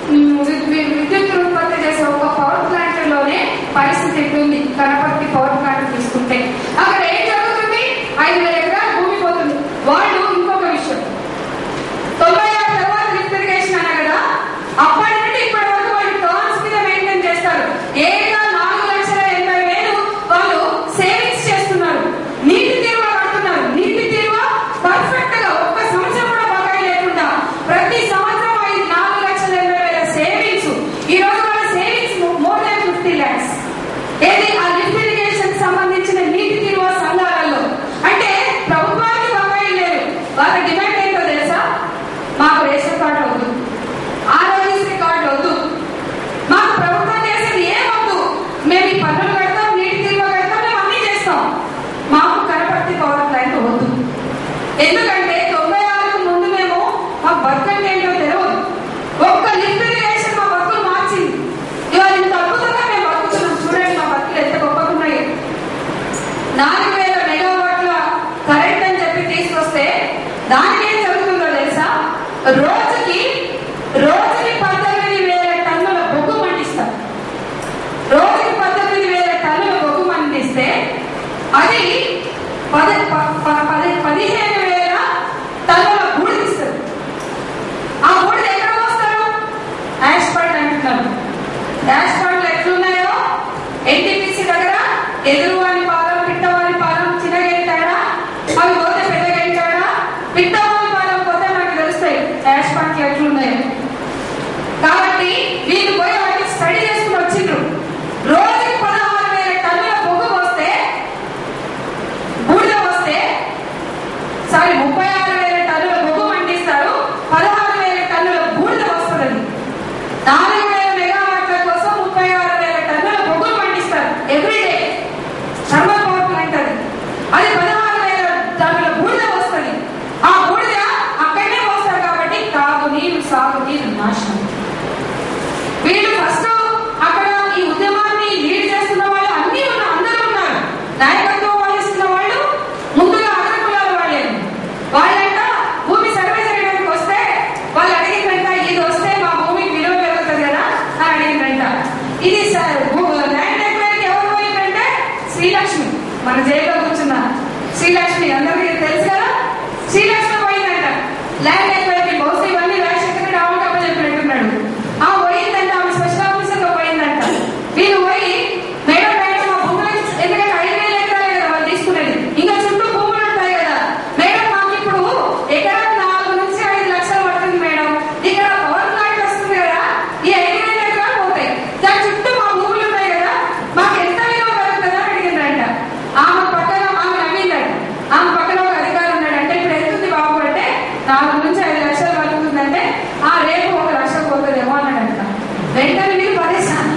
విద్యుత్ ఉత్పత్తి చేసే ఒక పవర్ ప్లాంట్ లోనే పరిస్థితి ఉంటుంది. కనపర్తి పవర్ ప్లాంట్ తీసుకుంటే అక్కడ ఏం జరుగుతుంది? 5,000 ఎకరాలు భూమి పోతుంది. వాళ్ళు ఇంకొక విషయం, 96 తర్వాత లిఫ్ట్ ఇరిగేషన్ అన్నా కదా, అప్పటి నుండి ఇప్పటి వరకు వాళ్ళు టర్న్స్ మీద మెయింటైన్ చేస్తారు. ఏగా 4,80,000 వాళ్ళు సేవింగ్స్ చేస్తున్నారు. నీటి తీరువ కడుతున్నారు. నీటి తీరువ పర్ఫెక్ట్ గా ఒక్క సంవత్సరం కూడా బకాయి లేకుండా ప్రతి సంవత్సరం 4,80,000 సేవింగ్స్. ఈ రోజు వాళ్ళ సేవింగ్స్ మోర్ దాన్ 50 lakhs. ఏది ఆ లిఫ్ట్ ఇరిగేషన్ సంబంధించిన నీటి తీరువ సంఘాలలో. అంటే ప్రభుత్వానికి బకాయి లేదు. వాళ్ళ డిమాండ్ ఏంటో తెలుసా? మాకు రేషన్ కార్డు వద్దు, ఆరోగ్యశ్రీ కార్డు వద్దు, మాకు ప్రభుత్వం చేసేది ఏమొద్దు, మేము ఈ పన్నులు కడతాం, నీటి తీరువ కడతాం, మేము అన్ని చేస్తాం, మాకు కనపర్తి పవర్ ప్లాంట్ వద్దు. ఎందుకంటే 96కు ముందు మేము మా బతుకంటే ఏంటో తెలియదు. ఒక్క లిఫ్ట్ ఇరిగేషన్ మా బతుకులు మార్చింది. ఇవాళ ఇంత అద్భుతంగా మేము బతుకుతున్నాం. చూడండి మా బతుకులు ఎంత గొప్పగా ఉన్నాయి. 4,000 మెగావాట్ల కరెంట్ అని చెప్పి తీసుకొస్తే దానికి ఏం జరుగుతుందో తెలుసా? రోజుకి 18,000 టన్నుల బొగ్గు మండిస్తారు. రోజుకి 18,000 టన్నుల బొగ్గు మండిస్తే అది 15,000 టన్నుల బూడిదిస్తారు. ఆ బూడిద ఎక్కడ పోస్తారు? యాష్పాల్ట్ అంటున్నారు. యాష్పాల్ట్లు ఎట్లున్నాయో ఎన్టీపీసీ దగ్గర ఎదురువారి పాలెం, పిట్టవారి పాలెం, చిన్నగేరి తేడా, అవి పోతే పెద్దగేరి తేడా, పిట్టవారి పాలెం పోతే మనకు తెలుస్తాయి యాష్పాల్ట్లు ఎట్లున్నాయో. కాబట్టి వీళ్ళు పోయి వాటిని స్టడీ చేసుకుని వచ్చిండ్రు. రోజుకి 16,000 టన్నుల బొగ్గు వస్తే, బూడిద వస్తే, 36,000 టన్నుల బొగ్గు మండిస్తారు, 16,000 టన్నుల బూడిద వస్తుంది. 4,000 మెగావాట్ల కోసం 36,000 టన్నుల బొగ్గులు మండిస్తారు ఎవ్రీడే. థర్మల్ పవర్ ప్లాంట్ అది. 16,000 టన్నుల బూడిద వస్తుంది. ఆ బూడిద అక్కడనే వస్తారు. కాబట్టి తాగునీరు, సాగునీరు నాశనం. వీళ్ళు ఫస్ట్ అక్కడ ఈ ఉద్యమాన్ని లీడ్ చేస్తున్న వాళ్ళు అందరూ ఉన్నారు. నాయకత్వం వహిస్తున్న వాళ్ళు ముందుగా అగ్రకులాల వాళ్ళే. వాళ్ళంట భూమి సర్వే చేయడానికి వస్తే వాళ్ళు అడిగిందంట, ఇది వస్తే మా భూమికి విలువ పెరుగుతుంది కదా అని అడిగిందంట. ఇది ల్యాండ్ ఎక్వైరీకి ఎవరు పోయిందంటే శ్రీలక్ష్మి, మన జైల్లో కూర్చున్న శ్రీలక్ష్మి, అందరికీ తెలుసు కదా. శ్రీలక్ష్మి పోయిందంట ల్యాండ్ ఎక్వైరీకి. బహుశా ఇవన్నీ రాజశేఖర్ రావుకి అప్పచెప్పినట్టున్నాడు. ఆ పోయిందంట, ఆమె స్పెషల్ ఆఫీసర్ గా పోయిందంట. వీళ్ళు పోయి మేడం మా భూములు, ఎందుకంటే 5,000 ఎకరాలే కదా వాళ్ళు తీసుకునేది, ఇంకా చుట్టూ భూములు ఉంటాయి కదా మేడం, మాకు ఇప్పుడు ఎకరా 4 నుంచి 5 లక్షలు పడుతుంది మేడం, ఇక్కడ పవర్ ప్లాంట్ వస్తుంది కదా, ఈ 5,000 ఎకరాలు పోతాయి, దాని చుట్టూ మా భూములు ఉన్నాయి కదా, మాకు ఎంత విలువ పెరుగుతుందా అని అడిగిందంట. ఆమె పక్కన ఆమె నవ్విందంట. ఆమె పక్కన ఒక అధికారి ఉన్నాడు. అంటే ఇప్పుడు ఎంతుంది బాబు అంటే 4 నుంచి 5 లక్షలు పడుతుందంటే రేపు 1 లక్ష పోతుందేమో అన్నాడంట. వెంటనే మీరు పడేసాను.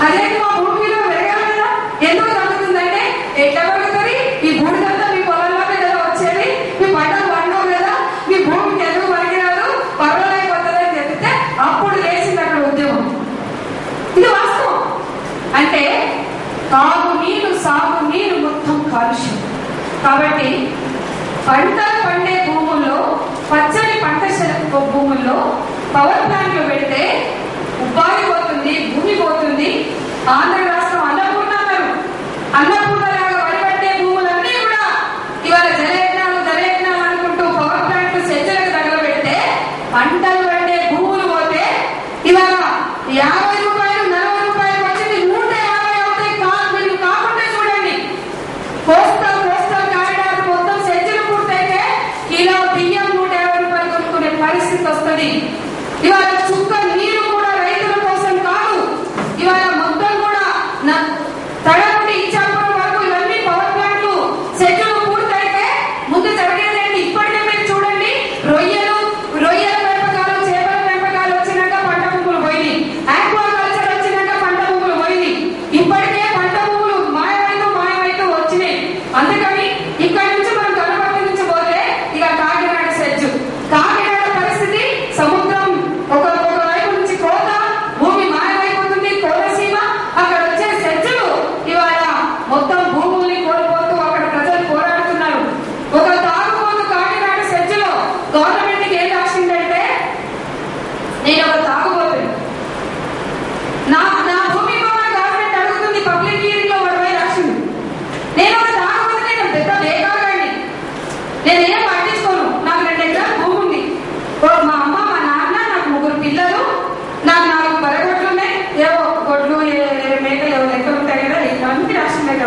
అదే మా భూమి విలువ పెరగాలి కదా, ఎందుకు తగ్గుతుందంటే ఎట్లా పెరుగుతుంది? ఈ బూడిదంతా మీ పొలంలోనే కదా వచ్చేది, మీ పంటలు పండవు కదా, మీ భూమికి ఎందుకు పనికిరాదు, పర్వాలేకపోతుంది అని చెప్తే అప్పుడు లేచింది అక్కడ ఉద్యమం. ఇది వాస్తవం. అంటే తాగునీరు, సాగునీరు మొత్తం కాలుష్యం. కాబట్టి పంటలు పండే భూముల్లో, పచ్చని పంట భూముల్లో పవర్ ప్లాంట్లు పెడితే ఉపాధి పోతుంది, భూమి పోతుంది. ఆంధ్ర రాష్ట్రం అన్నపూర్ణ అన్నారు. అన్నపూర్ణలాగా వరిపట్టే భూములన్నీ కూడా ఇవాళ జలయజ్ఞాలు అనుకుంటూ పవర్ ప్లాంట్లు సెజ్జలకు తగలబెడితే పంటలు పండే భూములు పోతే ఇవాళ 50 రూపాయలు 40 రూపాయలు వచ్చింది 150 అవుతాయి. మీరు కాకుండా చూడండి, కోస్టల్ కారిడార్ మొత్తం సెజ్జలు పూర్తయితే కిలో బియ్యం 150 రూపాయలు కొనుక్కునే పరిస్థితి వస్తుంది. ఇవాళ చుక్క నీరు కూడా రైతుల కోసం కాదు. ఇవాళ మొత్తం కూడా తడపటి ఇచ్చాపురం వరకు ఇవన్నీ పవర్ ప్లాంట్లు సెజ్జలు పూర్తయితే ముందు జరిగేదేంటి? ఇప్పటికే మీరు చూడండి, రొయ్యల పెంపకాలు, చేపల పెంపకాలు వచ్చినాక పంట భూములు పోయింది, ఆక్వా కల్చర్ వచ్చినాక పంట భూములు పోయింది. ఇప్పటికే పంట భూములు మాయమైతూ వచ్చినాయి. అందుకని ఇక్కడి నుంచి మనం కనపర్తి నుంచి పోతే ఇక కాకినాడ సెజ్జు, కాకినాడ పరిస్థితి సముద్రం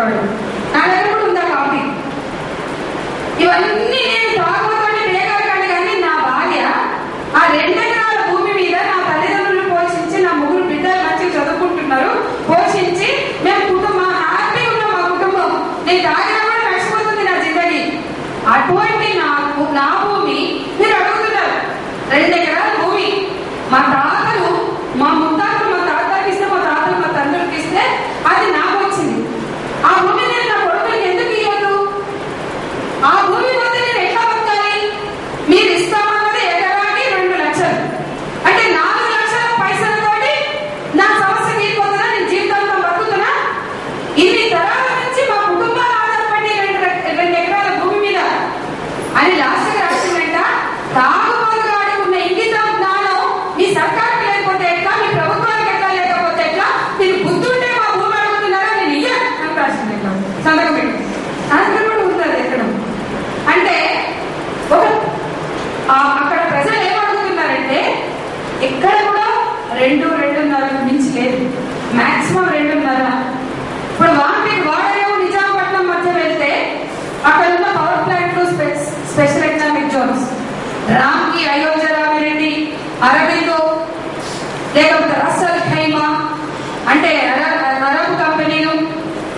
వాడు. నా దగ్గర కూడా ఉందా కాపీ. ఇవన్నీ నేను తాగుతాను రేగాకండి. కానీ నా భార్య ఆ 2 ఎకరాల భూమి మీద నా తల్లిదండ్రులు పోషించి, నా 3 బిడ్డలు మంచిగా చదువుకుంటున్నారు, పోషించి మేము కుటుంబం హ్యాపీగా ఉన్న మా కుటుంబం. నేను తాగినా కూడా నడిచిపోతుంది నా జిందగీ. అటువంటి నా భూమి మీరు అడుగుతున్నారు. 2 ఎకరాల భూమి మా తాతలు, మా ముత్తాతలు, మా తాతలకి ఇస్తే, మా తాతలు మా తండ్రులకి ఇస్తే అది నాకు వచ్చింది. ఆ భూమి నేను నా కొడుకులకి ఎందుకు ఇవ్వదు? ఆ భూమి పోతే నేను ఎట్లా బతకాలి? మీరు ఇస్తామన్నది ఎకరానికి 2 లక్షలు, అంటే 4 లక్షల పైసలతోటి నా సమస్య తీరిపోతుందా? నేను జీవితాంతం బతుకుతున్నా? ఇన్ని తరాల నుంచి మా కుటుంబాలు ఆధారపడి 2 ఎకరాల భూమి మీద అని లాస్ట్గా రాసిందంట. తాగుబోతుగాడి ఉన్న ఇంగితం జ్ఞానం మీ సర్కార్కి లేకపోతే ఎట్లా, మీ ప్రభుత్వానికి ఎట్లా లేకపోతే ఎట్లా? మీరు బుద్ధుంటే మా భూమి అడుగుతున్నారా? నేను ఇయ్యను రాసింది. సంతకం పెట్టి సంతకం కూడా ఉంటుంది ఎక్కడ అంటే ఒక అక్కడ ప్రజలు ఏమడుగుతున్నారంటే ఎక్కడ కూడా 2-2.5 మించి లేదు, మాక్సిమం 2.5. ఇప్పుడు వాడరేమో నిజామాబాద్ మధ్య వెళ్తే అక్కడ ఉన్న పవర్ ప్లాంట్లు స్పెషల్ ఎకనామిక్ జోన్స్, రామ్కి, అయోధ్య రామిరెడ్డి, అరబిందో, లేకపోతే రస్సల్ ఖైమా అంటే అరబ్ కంపెనీలు,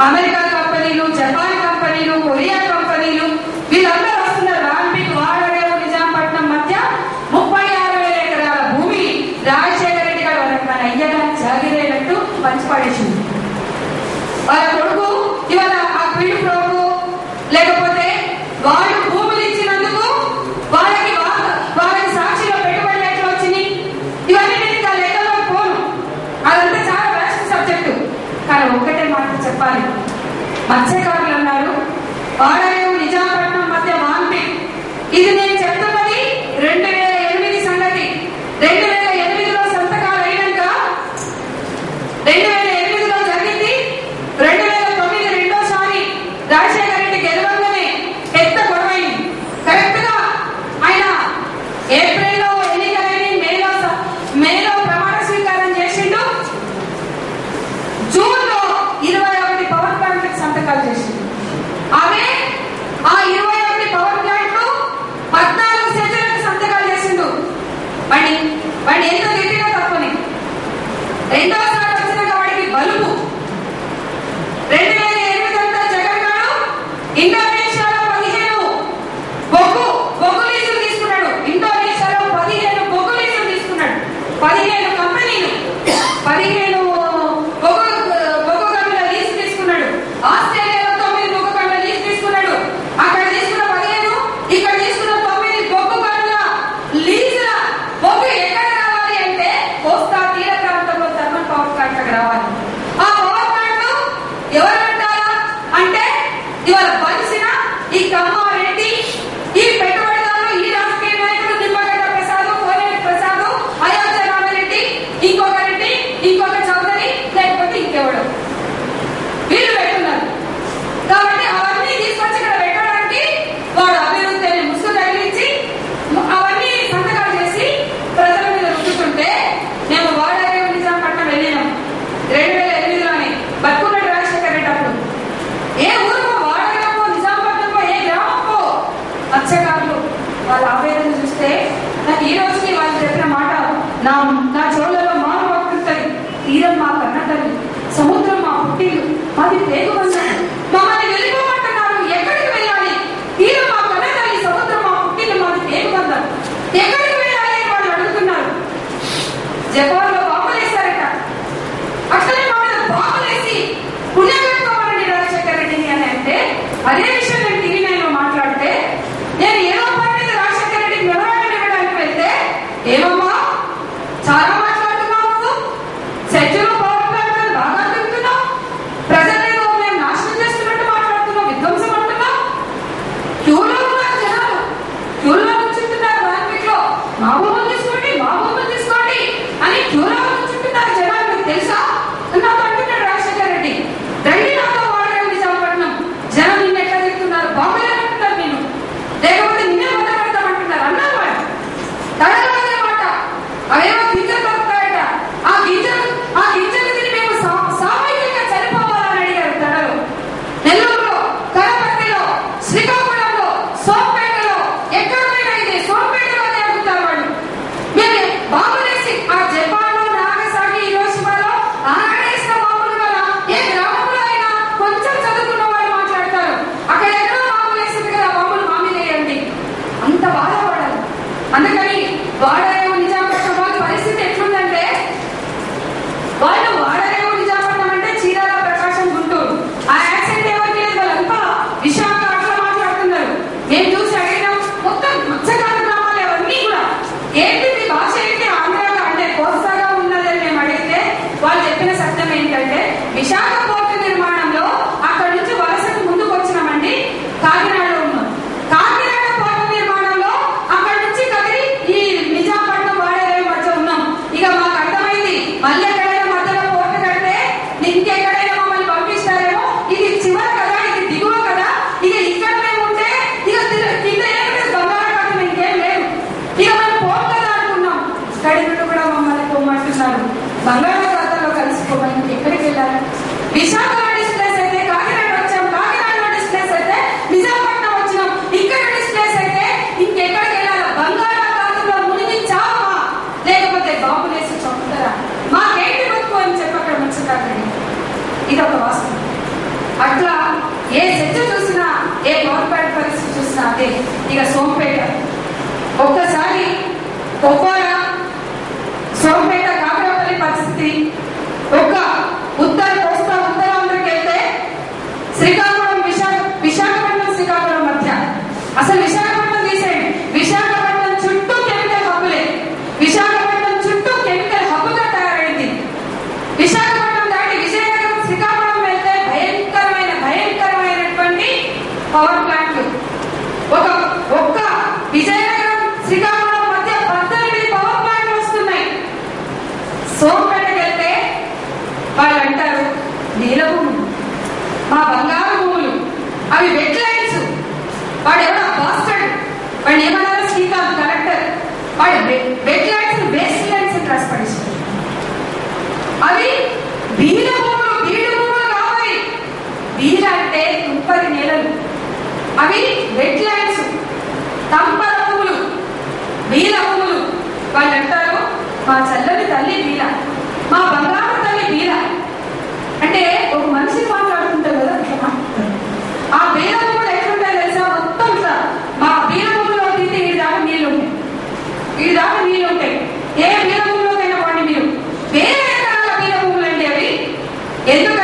అమెరికా కంపెనీలు, జపాన్ కంపెనీలు, కొరియా కంపెనీలు, వీళ్ళందరూ వస్తున్నారు. రాంపీక్, వాడరేవు, నిజాంపట్నం మధ్య 36,000 ఎకరాల భూమి రాజశేఖర రెడ్డి గారు వాళ్ళ అయ్యగా జాగిరేనట్టు పంచిపడేసింది. వాళ్ళ కొడుకు ఇవాళ ఆ క్విడ్ ప్రోకు, లేకపోతే వాళ్ళు భూములు ఇచ్చినందుకు వాళ్ళకి సాక్షిలో పెట్టుబడులు ఎట్లా వచ్చినాయి, ఇవన్నీ నేను ఇంకా లెక్కలో పోను. అదంతా చాలా వేస్ట్ సబ్జెక్టు. కానీ ఒక్కటే మాట చెప్పాలి. మత్స్యకారులు అన్నారు వాడరేవు నిజాంపట్నం మధ్య వాంపీక్. ఇది నేను చెప్తున్నది 2008 సంగతి. 2008లో సంతకాలు అయినాక 2008లో జరిగింది. 2009 రెండోసారి రాజశేఖర రెడ్డి గెలవంగానే పెద్ద గొడవైంది. కరెక్ట్ గా ఆయన ఏప్రిల్లో ఎన్నికలని, మేలో ప్రమాణ స్వీకారం చేసిండు. జూన్లో 21 పవర్ ప్లాంట్లకు సంతకాలు చేసిండు. అవే ఆ 21 పవర్ ప్లాంట్లు 14 సెంచరీలకు సంతకాలు చేసిండు. వాడి ఎంత గట్టిగా తప్పని. రెండోసారి వచ్చినాక వాడికి బలుపు. 2008 అంతా జగన్ గారు ఇండోనేషియాలో 15 బొగ్గు లీజులు తీసుకున్నాడు. ఇండోనేషియాలో 15 బొగ్గు లీజులు తీసుకున్నాడు. 15 కంపెనీలు 15 బొగ్గు గనుల లీజు తీసుకున్నాడు. ఆస్ట్రేలియాలో 9 బొగ్గు గనుల లీజు తీసుకున్నాడు. అక్కడ తీసుకున్న 15, ఇక్కడ తీసుకున్న 9 బొగ్గు గనుల లీజుల బొగ్గు ఎక్కడ రావాలి అంటే కోస్తా తీర ప్రాంతంలో థర్మల్ పవర్ ప్లాంట్లకు రావాలి. ఆ పవర్ ప్లాంట్లు ఎవరంటారా అంటే ఇవాళ బలిసిన ఈ కమ్మారెడ్డి, ఈ పెట్టుబడిదారులు, ఈ రాజకీయ నాయకులు, నిమ్మగడ్డ ప్రసాద్, కోనేటి ప్రసాద్, అయోధ్య రామిరెడ్డి, ఇంకొక రెడ్డి, ఇంకొక చౌదరి, లేకపోతే ఇంకెవడు వీళ్ళు పెట్టున్నారు. కాబట్టి అవన్నీ తీసుకొచ్చి ఇక్కడ పెట్టడానికి వాడు అభివృద్ధిని ముసుగు తగిలించి అవన్నీ సంతకాలు చేసి ప్రజల మీద రుద్దుతుంటే మేము వాడరేవు నిజాంపట్నం వెళ్ళినాం 2008లోనే. బతుకున్నాడు రాజశేఖర రెడ్డి అప్పుడు. ఏ ఊరుకో, వాడరేవో, నిజాంపట్నంలో, ఏ గ్రామంకో మత్స్యకారులు వాళ్ళ ఆవేదన చూస్తే నాకు ఈ రోజుకి వాళ్ళు చెప్పిన మాట నా చెవులలో మారు పడుతుంది. తీరం మా కన్నతల్లి, సముద్రం మా పుట్టిల్లు, మాది పేగు బంధం, మమ్మల్ని వెళ్ళిపోమంటున్నారు. ఎక్కడికి వెళ్ళాలి? తీరం మా కన్నతల్లి, సముద్రం మా పుట్టిల్లు, మాది పేగు బంధం, ఎక్కడికి వెళ్ళాలి అని వాళ్ళు అడుగుతున్నారు. జపాన్లో బాంబులేశారట. అట్లనే మా మీద బాంబులేసి పుణ్యం పెట్టుకోవాలండి రాజశేఖర రెడ్డిని అని అంటే, అదే విషయం నేను టీవీ 9లో మాట్లాడితే, నేను ఏదో పని మీద రాజశేఖర రెడ్డికి మెమరాండం ఇవ్వడానికి వెళ్తే, ఏమమ్మా చాలా మాట్లాడుతున్నావు, నువ్వు సెంచులో పవర్ ప్లాంట్ బాగా తిరుగుతున్నావు, ప్రజలను మేము నాశనం చేస్తున్నట్టు మాట్లాడుతున్నావు, విధ్వంసం అంటున్నావు. క్యూలో ఉన్నారు జనాలు, క్యూలో కూర్చుంటున్నారు. రాంపీక్లో మా భూములు తీసుకోండి, మా భూములు తీసుకోండి అని క్యూలో కూర్చుంటున్నారు జనాలు. మీకు తెలుసా నాకు అంటున్నాడు రాజశేఖర రెడ్డి. రండి నాతో వాడరేవు నిజాంపట్నం, జనం నిన్న ఎట్లా బంగాళాఖాతంలో కలిసిపోయి ఎక్కడికి వెళ్ళాలి? విశాఖలో డిస్ప్లేస్ అయితే కాకినాడ వచ్చాం, కాకినాడలో డిస్ప్లేస్ అయితే విశాఖపట్నం వచ్చినాం, ఇక్కడ డిస్ప్లేస్ అయితే ఇంకెక్కడికి వెళ్ళాలి? బంగాళాఖాతంలో మునిగి చావమా లేకపోతే బాంబులేసి చంపుతారా? మాకేంటి బతుకు అని చెప్పి అక్కడ ముచ్చటాకండి. ఇది ఒక వాస్తవం. అట్లా ఏ సెట్ చూసినా, ఏ గవర్నమెంట్ పరిస్థితి చూసినా అదే. ఇక సోంపేట ఒక్కసారి కొప్పాల, సోంపేట, కాకరపల్లి పరిస్థితి, ఒక్క ఉత్తరాంధ్రకి వెళ్తే శ్రీకాకుళం, విశాఖపట్నం శ్రీకాకుళం మధ్య అసలు విశాఖపట్నం తీసేయండి, విశాఖపట్నం చుట్టూ కెమికల్ హబ్బులే. విశాఖపట్నం చుట్టూ కెమికల్ హబ్బుగా తయారైంది. విశాఖపట్నం దాటి విజయనగరం, శ్రీకాకుళం వెళ్తే భయంకరమైనటువంటి పవర్ ప్లాంట్లు. ఒక్క విజయనగరం శ్రీకాకుళం మధ్య 18 పవర్ ప్లాంట్లు వస్తున్నాయి. సోంపేటకి వెళ్తే వాళ్ళు అంటారు నీల భూములు, మా బంగారు భూములు, అవి వెట్ లైన్స్. వాడు ఎవడో బాస్టర్డ్, వాడు ఏమన్నారో శ్రీకాంత్ కలెక్టర్, వాడు వెట్ లైన్స్ వేస్ట్ లైన్స్ అని రాసి పడేసారు. అవి బీల భూములు, బీడు భూములు కావాలి. బీల అంటే తుంపరి నేలలు, అవి వెట్ లైన్స్, తంపర భూములు, బీల భూములు. వాళ్ళు అంటారు మా చల్లని తల్లి బీల, మా బంగారు తల్లి బీల. అంటే ఒక మనిషి మాట్లాడుతుంటారు కదా, అట్లా మాట్లాడతారు. ఆ బీల భూములు ఎట్లుంటాయి తెలుసా? మొత్తం మా బీల భూములో తీస్తే ఈ దాకా నీళ్ళు ఉంటాయి, ఈ దాకా నీళ్ళు ఉంటాయి. ఏ బీల భూములోకైనా పోండి మీరు, వేరే రకాల బీల భూములు అండి అవి. ఎందుకు